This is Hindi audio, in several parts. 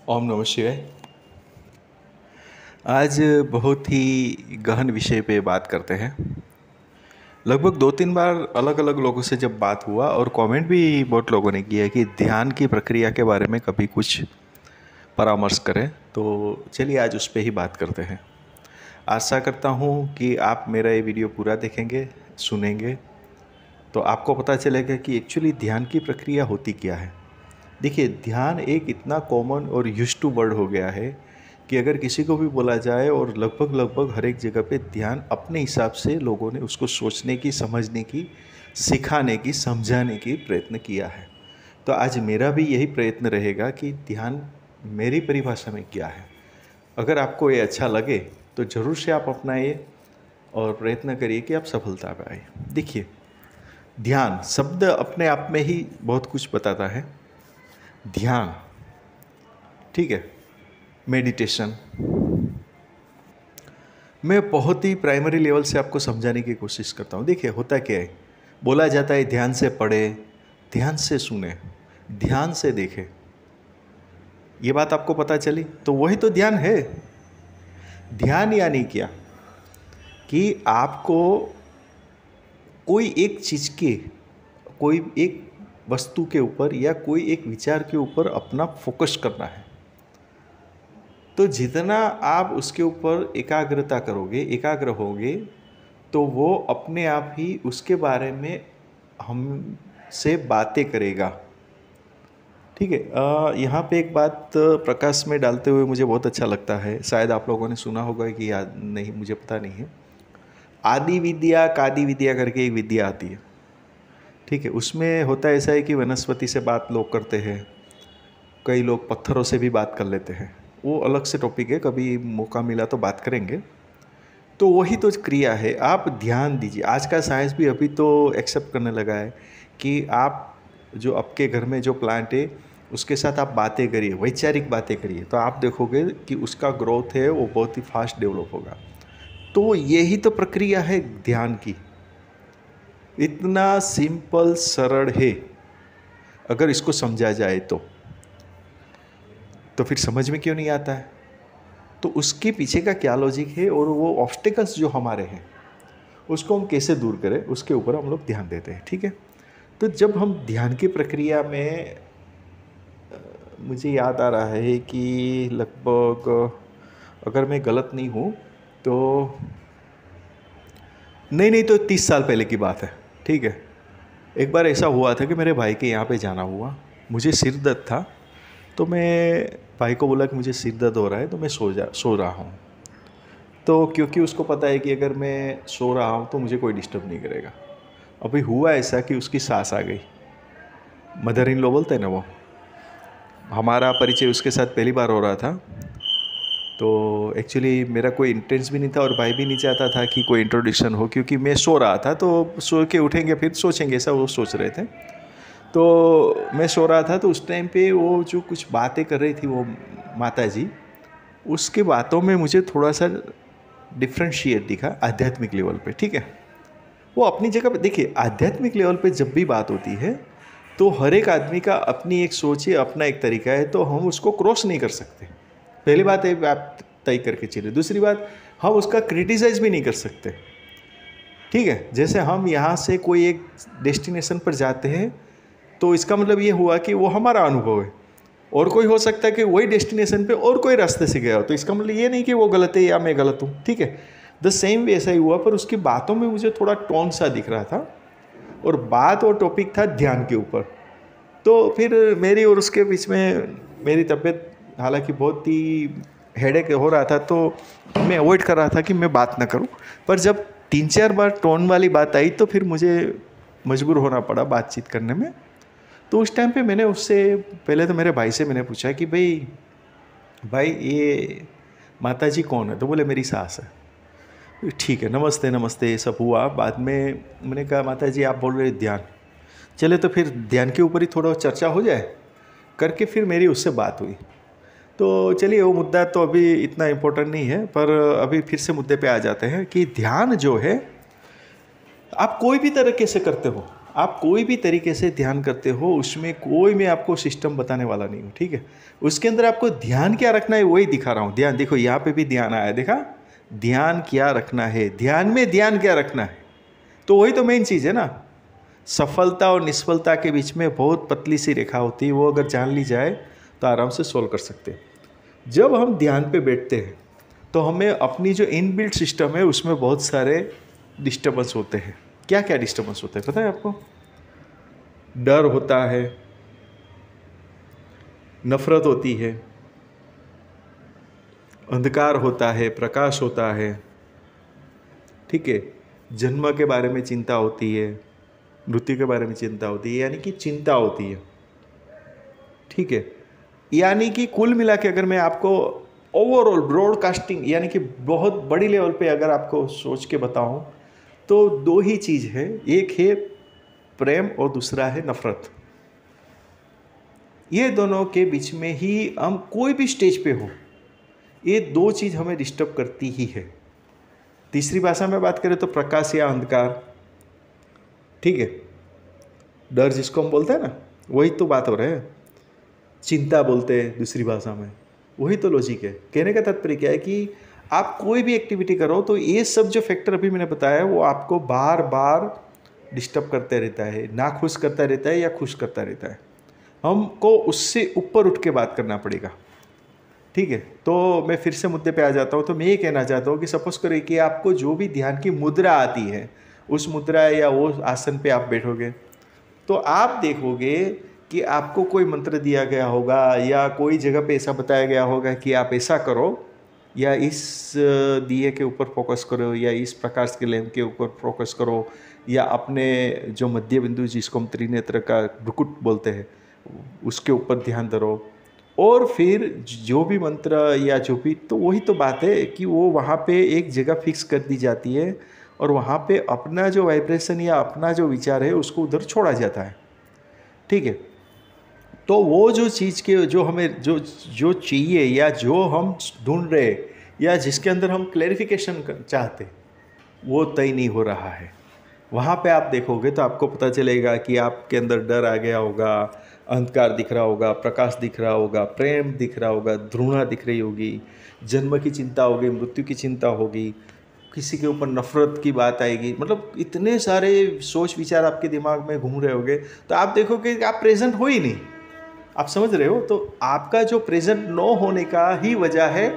ओम नमः शिवाय। आज बहुत ही गहन विषय पे बात करते हैं। लगभग 2-3 बार अलग अलग लोगों से जब बात हुआ और कमेंट भी बहुत लोगों ने किया कि ध्यान की प्रक्रिया के बारे में कभी कुछ परामर्श करें, तो चलिए आज उस पे ही बात करते हैं। आशा करता हूँ कि आप मेरा ये वीडियो पूरा देखेंगे, सुनेंगे, तो आपको पता चलेगा कि एक्चुअली ध्यान की प्रक्रिया होती क्या है। देखिए, ध्यान एक इतना कॉमन और यूज्ड टू वर्ड हो गया है कि अगर किसी को भी बोला जाए और लगभग लगभग हर एक जगह पे ध्यान अपने हिसाब से लोगों ने उसको सोचने की, समझने की, सिखाने की, समझाने की प्रयत्न किया है। तो आज मेरा भी यही प्रयत्न रहेगा कि ध्यान मेरी परिभाषा में क्या है। अगर आपको ये अच्छा लगे तो ज़रूर से आप अपनाइए और प्रयत्न करिए कि आप सफलता पाए। देखिए, ध्यान शब्द अपने आप में ही बहुत कुछ बताता है। ध्यान, ठीक है, मेडिटेशन। मैं बहुत ही प्राइमरी लेवल से आपको समझाने की कोशिश करता हूँ। देखिए, होता क्या है, बोला जाता है ध्यान से पढ़े, ध्यान से सुने, ध्यान से देखे। ये बात आपको पता चली तो वही तो ध्यान है। ध्यान यानी क्या कि आपको कोई एक चीज़ के, कोई एक वस्तु के ऊपर या कोई एक विचार के ऊपर अपना फोकस करना है। तो जितना आप उसके ऊपर एकाग्रता करोगे, एकाग्र होगे, तो वो अपने आप ही उसके बारे में हमसे बातें करेगा। ठीक है। यहाँ पे एक बात प्रकाश में डालते हुए मुझे बहुत अच्छा लगता है, शायद आप लोगों ने सुना होगा कि याद नहीं, मुझे पता नहीं है। आदि विद्या कादि विद्या करके एक विद्या आती है, ठीक है। उसमें होता ऐसा है कि वनस्पति से बात लोग करते हैं, कई लोग पत्थरों से भी बात कर लेते हैं। वो अलग से टॉपिक है, कभी मौका मिला तो बात करेंगे। तो वही तो क्रिया है। आप ध्यान दीजिए। आज का साइंस भी अभी तो एक्सेप्ट करने लगा है कि आप जो आपके घर में जो प्लांट है उसके साथ आप बातें करिए, वैचारिक बातें करिए, तो आप देखोगे कि उसका ग्रोथ है वो बहुत ही फास्ट डेवलप होगा। तो यही तो प्रक्रिया है ध्यान की। इतना सिंपल सरल है अगर इसको समझा जाए तो फिर समझ में क्यों नहीं आता है। तो उसके पीछे का क्या लॉजिक है और वो ऑब्स्टिकल्स जो हमारे हैं उसको हम कैसे दूर करें, उसके ऊपर हम लोग ध्यान देते हैं, ठीक है। तो जब हम ध्यान की प्रक्रिया में मुझे याद आ रहा है कि लगभग, अगर मैं गलत नहीं हूँ तो नहीं तो 30 साल पहले की बात है, ठीक है। एक बार ऐसा हुआ था कि मेरे भाई के यहाँ पे जाना हुआ, मुझे सिर दर्द था, तो मैं भाई को बोला कि मुझे सिर दर्द हो रहा है तो मैं सो रहा हूँ। तो क्योंकि उसको पता है कि अगर मैं सो रहा हूँ तो मुझे कोई डिस्टर्ब नहीं करेगा। अभी हुआ ऐसा कि उसकी सास आ गई, मदर इन लॉ बोलते हैं ना वो। हमारा परिचय उसके साथ पहली बार हो रहा था, तो एक्चुअली मेरा कोई इंटेंस भी नहीं था और भाई भी नहीं चाहता था कि कोई इंट्रोडक्शन हो, क्योंकि मैं सो रहा था, तो सो के उठेंगे फिर सोचेंगे, ऐसा वो सोच रहे थे। तो मैं सो रहा था, तो उस टाइम पे वो जो कुछ बातें कर रही थी वो माता जी, उसके बातों में मुझे थोड़ा सा डिफ्रेंशिएट दिखा आध्यात्मिक लेवल पे, ठीक है। वो अपनी जगह पे, देखिए आध्यात्मिक लेवल पे जब भी बात होती है तो हर एक आदमी का अपनी एक सोच है, अपना एक तरीका है, तो हम उसको क्रॉस नहीं कर सकते। पहली बात है, आप तय करके चलिए। दूसरी बात, हम उसका क्रिटिसाइज भी नहीं कर सकते, ठीक है। जैसे हम यहाँ से कोई एक डेस्टिनेशन पर जाते हैं तो इसका मतलब ये हुआ कि वो हमारा अनुभव है, और कोई हो सकता है कि वही डेस्टिनेशन पे और कोई रास्ते से गया हो, तो इसका मतलब ये नहीं कि वो गलत है या मैं गलत हूँ, ठीक है। द सेम वे ऐसा ही हुआ, पर उसकी बातों में मुझे थोड़ा टोन सा दिख रहा था, और बात और टॉपिक था ध्यान के ऊपर। तो फिर मेरी और उसके बीच में मेरी तबीयत हालांकि बहुत ही हेडेक हो रहा था, तो मैं अवॉइड कर रहा था कि मैं बात ना करूं। पर जब 3-4 बार टोन वाली बात आई तो फिर मुझे मजबूर होना पड़ा बातचीत करने में। तो उस टाइम पे मैंने उससे पहले तो मेरे भाई से मैंने पूछा कि भाई ये माता जी कौन है। तो बोले मेरी सास है। ठीक है, नमस्ते नमस्ते ये सब हुआ। बाद में मैंने कहा माता जी आप बोल रहे ध्यान, चले तो फिर ध्यान के ऊपर ही थोड़ा चर्चा हो जाए करके फिर मेरी उससे बात हुई। तो चलिए, वो मुद्दा तो अभी इतना इम्पोर्टेंट नहीं है, पर अभी फिर से मुद्दे पे आ जाते हैं कि ध्यान जो है आप कोई भी तरीके से करते हो, आप कोई भी तरीके से ध्यान करते हो, उसमें कोई मैं आपको सिस्टम बताने वाला नहीं हूँ, ठीक है। उसके अंदर आपको ध्यान क्या रखना है वही दिखा रहा हूँ। ध्यान देखो, यहाँ पे भी ध्यान आया, देखा, ध्यान क्या रखना है, ध्यान में ध्यान क्या रखना है, तो वही तो मेन चीज़ है ना। सफलता और निष्फलता के बीच में बहुत पतली सी रेखा होती है, वो अगर जान ली जाए तो आराम से सोल्व कर सकते हैं। जब हम ध्यान पे बैठते हैं तो हमें अपनी जो इनबिल्ट सिस्टम है उसमें बहुत सारे डिस्टर्बेंस होते हैं। क्या क्या डिस्टर्बेंस होते हैं पता है आपको? डर होता है, नफरत होती है, अंधकार होता है, प्रकाश होता है, ठीक है। जन्म के बारे में चिंता होती है, मृत्यु के बारे में चिंता होती है, यानी कि चिंता होती है, ठीक है। यानी कि कुल मिला के अगर मैं आपको ओवरऑल ब्रॉडकास्टिंग यानी कि बहुत बड़ी लेवल पे अगर आपको सोच के बताऊं तो दो ही चीज़ है, एक है प्रेम और दूसरा है नफरत। ये दोनों के बीच में ही हम कोई भी स्टेज पे हो, ये दो चीज़ हमें डिस्टर्ब करती ही है। तीसरी भाषा में बात करें तो प्रकाश या अंधकार, ठीक है। डर जिसको हम बोलते हैं ना, वही तो बात हो रहा है। चिंता बोलते हैं दूसरी भाषा में, वही तो लॉजिक है। कहने का तात्पर्य क्या है कि आप कोई भी एक्टिविटी करो तो ये सब जो फैक्टर अभी मैंने बताया वो आपको बार बार डिस्टर्ब करते रहता है, ना खुश करता रहता है या खुश करता रहता है। हमको उससे ऊपर उठ के बात करना पड़ेगा, ठीक है। तो मैं फिर से मुद्दे पे आ जाता हूँ। तो मैं ये कहना चाहता हूँ कि सपोज करें कि आपको जो भी ध्यान की मुद्रा आती है, उस मुद्रा या वो आसन पे आप बैठोगे तो आप देखोगे कि आपको कोई मंत्र दिया गया होगा या कोई जगह पे ऐसा बताया गया होगा कि आप ऐसा करो या इस दिए के ऊपर फोकस करो या इस प्रकाश के लैंप के ऊपर फोकस करो या अपने जो मध्य बिंदु जिसको हम त्रिनेत्र का भ्रुकुट बोलते हैं उसके ऊपर ध्यान धरो। और फिर जो भी मंत्र या जो भी, तो वही तो बात है कि वो वहाँ पे एक जगह फिक्स कर दी जाती है और वहाँ पे अपना जो वाइब्रेशन या अपना जो विचार है उसको उधर छोड़ा जाता है, ठीक है। तो वो जो चीज़ के जो हमें जो जो चाहिए या जो हम ढूंढ रहे या जिसके अंदर हम क्लैरिफिकेशन चाहते, वो तय नहीं हो रहा है। वहाँ पे आप देखोगे तो आपको पता चलेगा कि आपके अंदर डर आ गया होगा, अंधकार दिख रहा होगा, प्रकाश दिख रहा होगा, प्रेम दिख रहा होगा, घृणा दिख रही होगी, जन्म की चिंता होगी, मृत्यु की चिंता होगी, किसी के ऊपर नफरत की बात आएगी। मतलब इतने सारे सोच विचार आपके दिमाग में घूम रहे होंगे तो आप देखोगे कि आप प्रेजेंट हो ही नहीं। आप समझ रहे हो? तो आपका जो प्रेजेंट न होने का ही वजह है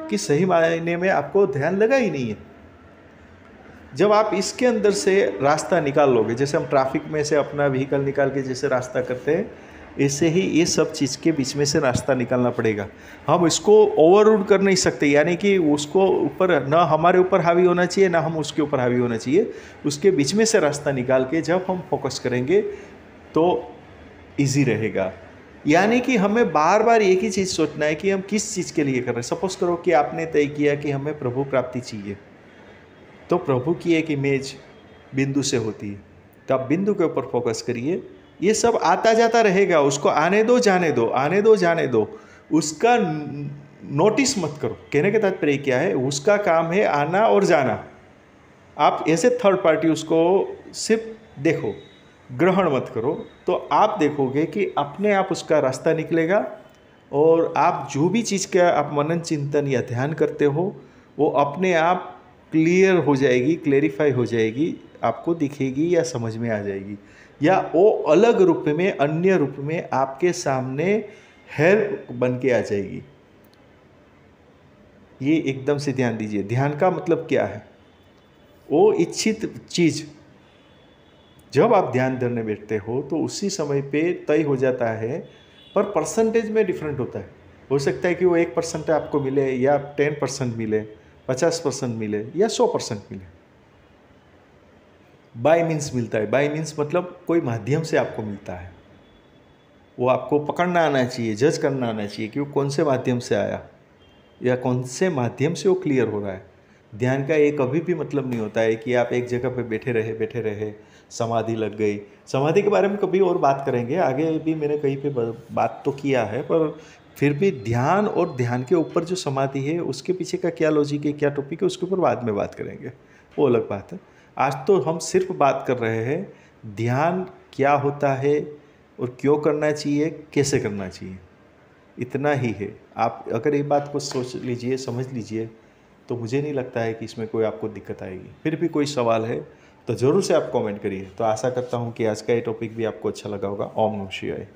कि सही मायने में आपको ध्यान लगा ही नहीं है। जब आप इसके अंदर से रास्ता निकाल लोगे, जैसे हम ट्रैफिक में से अपना व्हीकल निकाल के जैसे रास्ता करते हैं, ऐसे ही ये सब चीज़ के बीच में से रास्ता निकालना पड़ेगा। हम इसको ओवररूड कर नहीं सकते, यानी कि उसको ऊपर ना हमारे ऊपर हावी होना चाहिए ना हम उसके ऊपर हावी होना चाहिए। उसके बीच में से रास्ता निकाल के जब हम फोकस करेंगे तो ईजी रहेगा। यानी कि हमें बार बार एक ही चीज़ सोचना है कि हम किस चीज़ के लिए कर रहे हैं। सपोज करो कि आपने तय किया कि हमें प्रभु प्राप्ति चाहिए, तो प्रभु की एक इमेज बिंदु से होती है, तो आप बिंदु के ऊपर फोकस करिए। ये सब आता जाता रहेगा, उसको आने दो जाने दो, आने दो जाने दो, उसका नोटिस मत करो। कहने का तात्पर्य क्या है, उसका काम है आना और जाना। आप ऐसे थर्ड पार्टी उसको सिर्फ देखो, ग्रहण मत करो, तो आप देखोगे कि अपने आप उसका रास्ता निकलेगा और आप जो भी चीज़ का आप मनन चिंतन या ध्यान करते हो वो अपने आप क्लियर हो जाएगी, क्लेरिफाई हो जाएगी, आपको दिखेगी या समझ में आ जाएगी, या वो अलग रूप में, अन्य रूप में आपके सामने हेल्प बन के आ जाएगी। ये एकदम से ध्यान दीजिए। ध्यान का मतलब क्या है? वो इच्छित चीज़ जब आप ध्यान धरने बैठते हो तो उसी समय पे तय हो जाता है, पर परसेंटेज में डिफरेंट होता है। हो सकता है कि वो 1% आपको मिले या 10% मिले, 50% मिले या 100% मिले। बाय मीन्स मिलता है। बाय मीन्स मतलब कोई माध्यम से आपको मिलता है। वो आपको पकड़ना आना चाहिए, जज करना आना चाहिए कि वो कौन से माध्यम से आया या कौन से माध्यम से वो क्लियर हो रहा है। ध्यान का एक कभी भी मतलब नहीं होता है कि आप एक जगह पे बैठे रहे समाधि लग गई। समाधि के बारे में कभी और बात करेंगे, आगे भी मैंने कहीं पे बात तो किया है, पर फिर भी ध्यान और ध्यान के ऊपर जो समाधि है उसके पीछे का क्या लॉजिक है, क्या टॉपिक है, उसके ऊपर बाद में बात करेंगे, वो अलग बात है। आज तो हम सिर्फ बात कर रहे हैं ध्यान क्या होता है और क्यों करना चाहिए, कैसे करना चाहिए, इतना ही है। आप अगर ये बात को सोच लीजिए, समझ लीजिए, तो मुझे नहीं लगता है कि इसमें कोई आपको दिक्कत आएगी। फिर भी कोई सवाल है तो ज़रूर से आप कमेंट करिए। तो आशा करता हूँ कि आज का ये टॉपिक भी आपको अच्छा लगा होगा। ओम नमः शिवाय।